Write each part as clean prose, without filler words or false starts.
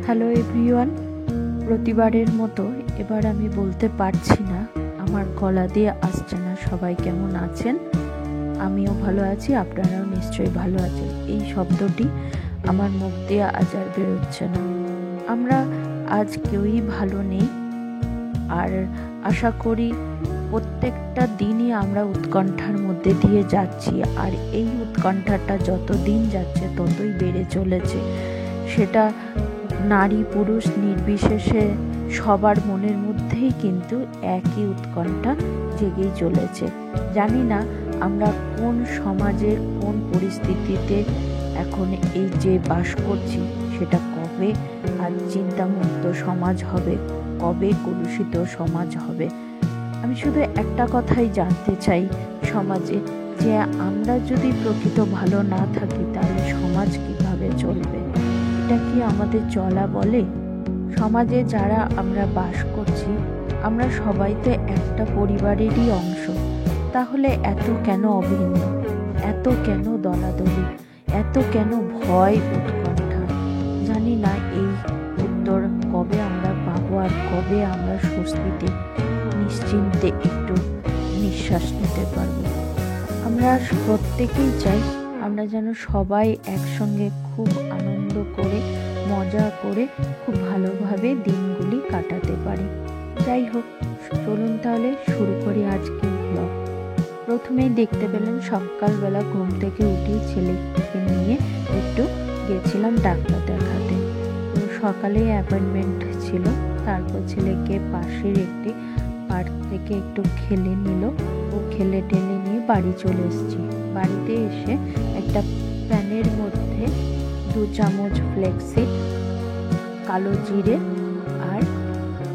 Hello everyone, প্রতিবারের মতো এবার আমি বলতে পারছি না, আমার গলা দিয়ে আসছে না। সবাই কেমন আছেন? আমিও ভালো আছি, আপনারাও নিশ্চয়ই ভালো আছেন। এই শব্দটি আমার মুখ দিয়ে আজ আর বেরোচ্ছে না। আমরা আজ কেউই ভালো নেই, আর আশা করি প্রত্যেকটা দিনই আমরা উৎকণ্ঠার মধ্যে দিয়ে যাচ্ছি, আর এই উৎকণ্ঠাটা যত দিন যাচ্ছে ততই বেড়ে চলেছে। সেটা নারী পুরুষ নির্বিশেষে সবার মনের মধ্যেই কিন্তু একই উৎকণ্ঠা জেগেই চলেছে। জানি না আমরা কোন সমাজে কোন পরিস্থিতিতে এখন এই যে বাস করছি, সেটা কবে আর চিন্তামুক্ত সমাজ হবে, কবে কলুষিত সমাজ হবে। আমি শুধু একটা কথাই জানতে চাই সমাজে, যে আমরা যদি প্রকৃত ভালো না থাকি তাহলে সমাজ কিভাবে চলবে? এটা কি আমাদের চলা বলে? সমাজে যারা আমরা বাস করছি, আমরা সবাই তো একটা পরিবারেরই অংশ। তাহলে এত কেন অভিন্ন, এত কেন দলাদলি, এত কেন ভয় উৎকণ্ঠা? জানি না এই উত্তর কবে আমরা পাবো, আর কবে আমরা স্বস্তিতে নিশ্চিন্তে একটু নিঃশ্বাস নিতে পারবো। আমরা প্রত্যেকেই চাই আমরা যেন সবাই একসঙ্গে খুব আনন্দ করে, মজা করে, খুব ভালোভাবে দিনগুলি কাটাতে পারি। যাই হোক, চলুন তাহলে শুরু করি আজকের ব্লগ। প্রথমেই দেখতে পেলেন সকালবেলা ঘুম থেকে উঠে ছেলেকে নিয়ে একটু গেছিলাম ডাক্তার দেখাতে। তো সকালে অ্যাপয়েন্টমেন্ট ছিল। তারপর ছেলেকে পাশের একটি পার্ক থেকে একটু খেলে নিল। ও খেলে টেলে নিয়ে বাড়ি চলে এসেছি। বাড়িতে এসে একটা প্যানের মধ্যে 2 চামচ ফ্লেক্সিড, কালো জিরে আর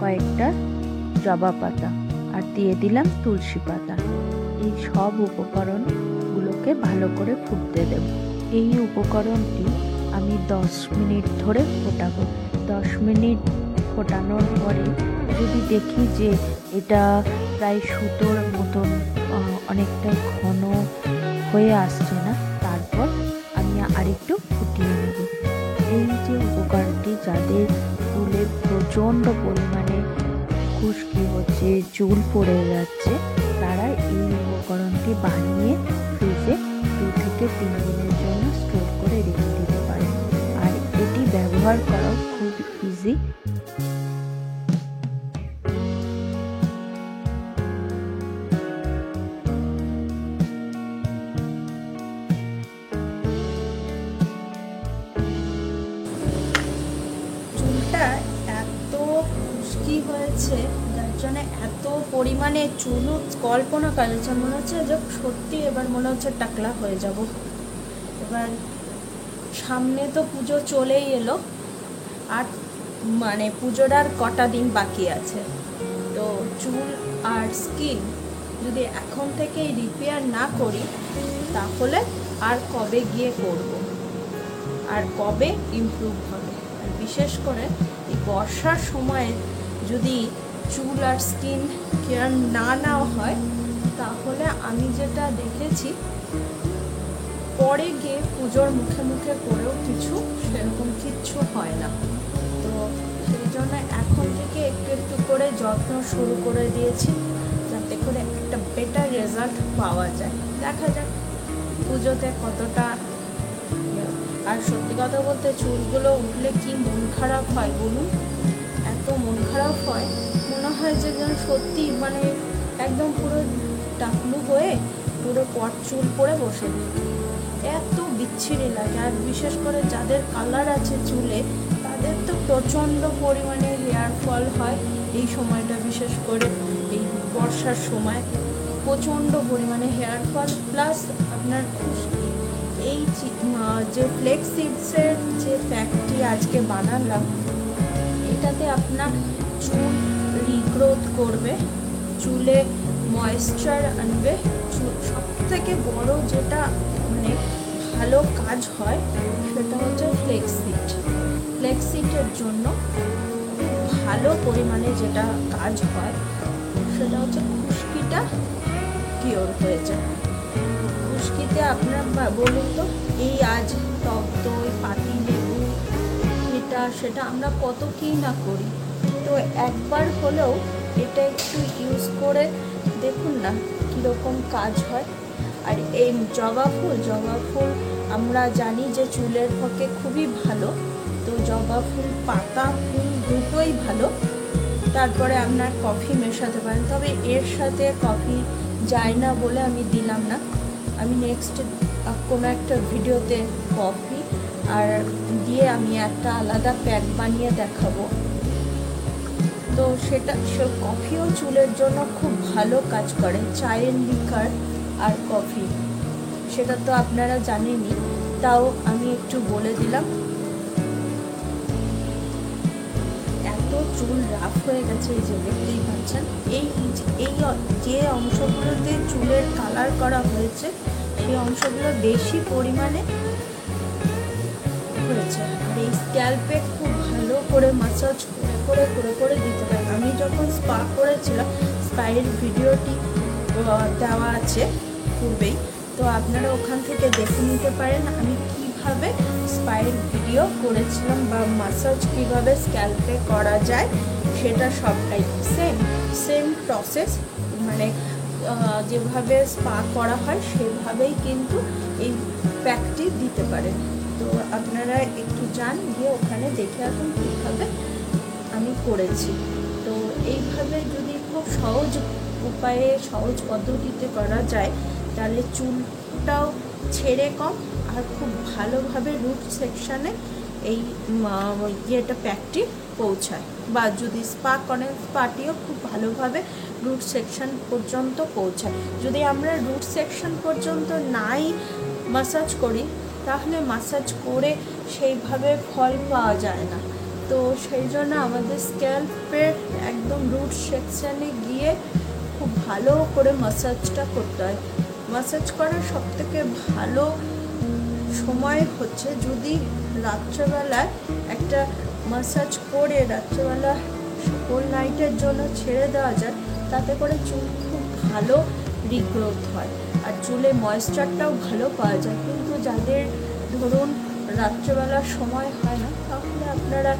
কয়েকটা জবা পাতা আর দিয়ে দিলাম তুলসী পাতা। এই সব উপকরণগুলোকে ভালো করে ফুটতে দেব। এই উপকরণটি আমি 10 মিনিট ধরে ফোটাবো। 10 মিনিট ফোটানোর পরে যদি দেখি যে এটা প্রায় সুতোর মতন অনেকটা ঘন হয়ে আসছে না, তারপর আমি আরেকটু ফুটিয়ে নেব। এই যে উপকরণটি, যাদের চুলে প্রচণ্ড পরিমাণে খুশকি হচ্ছে, চুল পড়ে যাচ্ছে, তারা এই উপকরণটি বানিয়ে ফ্রিজে 2 থেকে 3 দিনের জন্য স্টোর করে রেখে দিতে পারেন। আর এটি ব্যবহার করাও খুব ইজি। এত খুশকি হয়েছে, যার জন্য এত পরিমাণে চুল কল্পনা করেছে, মনে হচ্ছে যে সত্যি এবার মনে হচ্ছে টাকলা হয়ে যাব। এবার সামনে তো পুজো চলেই এলো, আর মানে পুজোর আর কটা দিন বাকি আছে। তো চুল আর স্কিন যদি এখন থেকেই রিপেয়ার না করি, তাহলে আর কবে গিয়ে করব, আর কবে ইমপ্রুভ হবে? আর বিশেষ করে এই বর্ষার সময়ে যদি চুল আর স্কিন কেয়ার না নেওয়া হয়, তাহলে আমি যেটা দেখেছি, পরে গিয়ে পুজোর মুখে মুখে করেও সেরকম কিচ্ছু হয় না। তো সেই জন্য এখন থেকে একটু একটু করে যত্ন শুরু করে দিয়েছি, যাতে করে একটা বেটার রেজাল্ট পাওয়া যায়। দেখা যাক পুজোতে কতটা। আর সত্যি কথা বলতে, চুলগুলো উঠলে কি মন খারাপ হয় বলুন? এত মন খারাপ হয়, মনে হয় যে যেন সত্যি মানে একদম পুরো টাকলু হয়ে পুরো পট চুল পরে বসে থাকি। এত বিচ্ছিরি লাগে। আর বিশেষ করে যাদের কালার আছে চুলে, তাদের তো প্রচণ্ড পরিমাণে হেয়ার ফল হয় এই সময়টা। বিশেষ করে এই বর্ষার সময় প্রচণ্ড পরিমাণে হেয়ার ফল, প্লাস আপনার খুশকি। এই যে ফ্লেক্স সিডসের যে প্যাকটি আজকে বানালাম, এটাতে আপনার চুল রিগ্রোথ করবে, চুলে ময়েশ্চার আনবে। সব থেকে বড় যেটা মানে ভালো কাজ হয়, সেটা হচ্ছে ফ্লেক্সিডের জন্য ভালো পরিমাণে যেটা কাজ হয়, সেটা হচ্ছে খুশকিটা কিওর হয়ে যায়। খুশকিতে আপনার বলুন তো, এই আজ টক দই, পাতি লেবু, এটা সেটা আমরা কত কী না করি। তো একবার হলেও এটা একটু ইউজ করে দেখুন না কীরকম কাজ হয়। আর এই জবা ফুল আমরা জানি যে চুলের পক্ষে খুবই ভালো। তো জবা ফুল পাতা ফুল দুটোই ভালো। তারপরে আপনার কফি মেশাতে পারেন, তবে এর সাথে কফি যায় না বলে আমি দিলাম না। আমি নেক্সট কোনো একটা ভিডিওতে কফি আর দিয়ে আমি একটা আলাদা প্যাক বানিয়ে দেখাবো। তো সেটা কফিও চুলের জন্য খুব ভালো কাজ করে, চায়ের লিকার আর কফি, সেটা তো আপনারা জানেনই, তাও আমি একটু বলে দিলাম। এত চুল রাফ হয়ে গেছে, এই যে দেখতেই পাচ্ছেন, এই যে অংশগুলোতে চুলের কালার করা হয়েছে সেই অংশগুলো বেশি পরিমাণে হয়েছে। আর এই স্ক্যাল্পে খুব ভালো করে ম্যাসাজ করে দিতে হবে। আমি যখন স্পা করেছিলাম, স্পায়ের ভিডিওটি দেওয়া আছে পূর্বেই, তো আপনারা ওখান থেকে দেখে নিতে পারেন আমি কিভাবে স্পায়ের ভিডিও করেছিলাম বা ম্যাসাজ কিভাবে স্ক্যাল্পে করা যায়, সেটা সবটাই সেম প্রসেস, মানে যেভাবে স্পা করা হয় সেভাবেই কিন্তু এই প্যাকটি দিতে পারেন। তো আপনারা একটু যান, গিয়ে ওখানে দেখে আসুন কীভাবে আমি করেছি। তো এইভাবে যদি খুব সহজ উপায়ে সহজ পদ্ধতিতে করা যায়, তাহলে চুলটাও ছেড়ে কম আর খুব ভালোভাবে রুট সেকশানে এই ইয়েটা প্যাকটি পৌঁছায়। বা যদি স্পা করেন, স্পাটিও খুব ভালোভাবে রুট সেকশন পর্যন্ত পৌঁছায়। যদি আমরা রুট সেকশন পর্যন্ত নাই ম্যাসাজ করি, তাহলে ম্যাসাজ করে সেইভাবে ফল পাওয়া যায় না। তো সেই জন্য আমাদের স্ক্যাল্পের একদম রুট সেকশানে গিয়ে খুব ভালো করে ম্যাসাজটা করতে হয়। ম্যাসাজ করার সবথেকে ভালো সময় হচ্ছে যদি রাত্রেবেলায় একটা ম্যাসাজ করে রাত্রেবেলা হোল নাইটের জন্য ছেড়ে দেওয়া যায়, তাতে করে চুল খুব ভালো রিগ্রোথ হয় আর চুলে ময়েশ্চারটাও ভালো পাওয়া যায়। কিন্তু যাদের ধরুন রাত্রেবেলা সময় হয় না, তাহলে আপনারা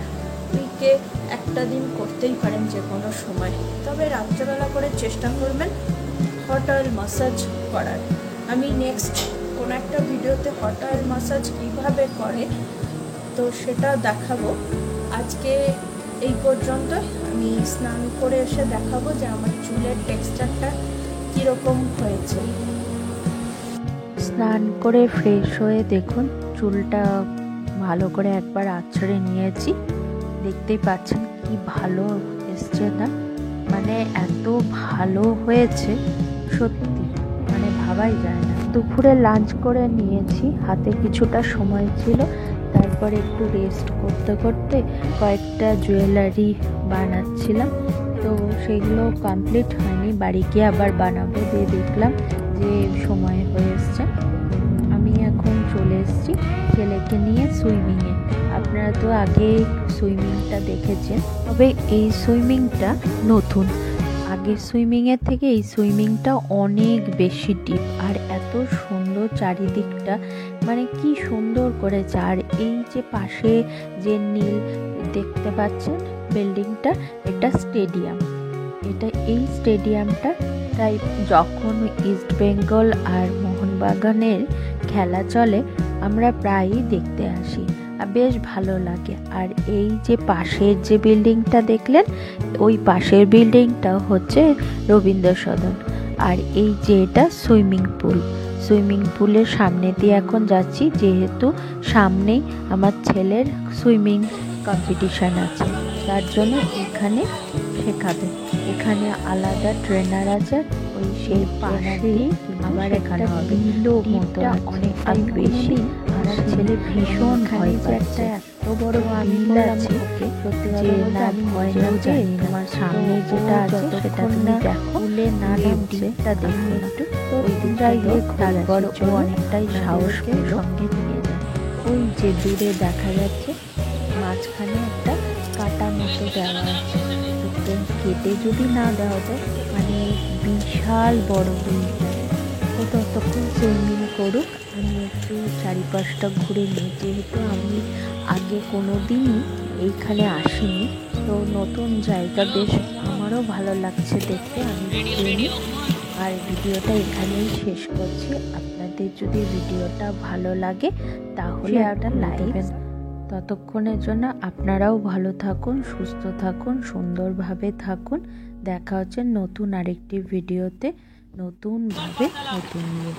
উইকে একটা দিন করতেই পারেন যে কোনো সময়, তবে রাত্রেবেলা করে চেষ্টা করবেন হট অয়েল ম্যাসাজ করার। আমি নেক্সট কোনো একটা ভিডিওতে হট অয়েল ম্যাসাজ কীভাবে করে তো সেটা দেখাবো। আজকে এই পর্যন্ত। আমি স্নান করে এসে দেখাবো যে আমার চুলের টেক্সচারটা কীরকম হয়েছে। স্নান করে ফ্রেশ হয়ে দেখুন চুলটা ভালো করে একবার আঁচড়ে নিয়েছি, দেখতেই পাচ্ছেন কি ভালো এসছে না, মানে এত ভালো হয়েছে সত্যি, মানে ভাবাই যায় না। দুপুরে লাঞ্চ করে নিয়েছি, হাতে কিছুটা সময় ছিল, তারপরে একটু রেস্ট করতে করতে কয়েকটা জুয়েলারি বানাচ্ছিলাম। তো সেগুলো কমপ্লিট হয়নি, বাড়ি গিয়ে আবার বানাবো। দিয়ে দেখলাম যে সময় হয়ে এসছে, আমি এখন চলে এসেছি ছেলেকে নিয়ে সুইমিংয়ে। আপনারা তো আগে সুইমিংটা দেখেছেন, তবে এই সুইমিংটা নতুন। আগের সুইমিংয়ের থেকে এই সুইমিংটা অনেক বেশি ডিপ আর এত সুন্দর চারিদিকটা, মানে কি সুন্দর করেছে। আর এই যে পাশে যে নীল দেখতে পাচ্ছেন বিল্ডিংটা, এটা স্টেডিয়াম। এই স্টেডিয়ামটা তাই যখন ইস্ট বেঙ্গল আর মোহনবাগানের খেলা চলে আমরা প্রায়ই দেখতে আসি, আর বেশ ভালো লাগে। আর এই যে পাশের যে বিল্ডিংটা দেখলেন, ওই পাশের বিল্ডিংটা হচ্ছে রবীন্দ্র সদন। আর এই যে এটা সুইমিং পুলের সামনে দিয়ে এখন যাচ্ছি, যেহেতু সামনেই আমার ছেলের সুইমিং কম্পিটিশান আছে, তার জন্য এখানে শেখাবে। এখানে আলাদা ট্রেনার আছে, ওই সেই পাশেই আবার এখানে ডিপটা অনেকটাই বেশি। আমার ছেলে ভীষণ ভয় পাচ্ছে, এত বড় বিল আছে যে না ভয় না যায়। তোমার সামনে যেটা আছে সেটা তুমি দেখো, না ডিপটা দেখো একটু। তো যাই হোক, তারপর ও অনেকটাই সাহস সঙ্গে নিয়ে যায়। ওই যে দূরে দেখা যাচ্ছে মাঝখানে একটা কাটা মতো দেওয়া আছে, কেটে যদি না দেওয়া যায়, মানে বিশাল বড় বিলটা। ও ততক্ষণ সুইমিং করুক, আমি একটু চারিপাশটা ঘুরে নিই, যেহেতু আমি আগে কোনো দিনই এইখানে আসিনি, তো নতুন জায়গা বেশ আমারও ভালো লাগছে দেখতে। আমি ঘুরে নিই আর ভিডিওটা এখানেই শেষ করছি। আপনাদের যদি ভিডিওটা ভালো লাগে তাহলে একটা লাইক দেবেন। ততক্ষণের জন্য আপনারাও ভালো থাকুন, সুস্থ থাকুন, সুন্দরভাবে থাকুন। দেখা হচ্ছে নতুন আরেকটি ভিডিওতে, নতুনভাবে নতুন নিয়ে।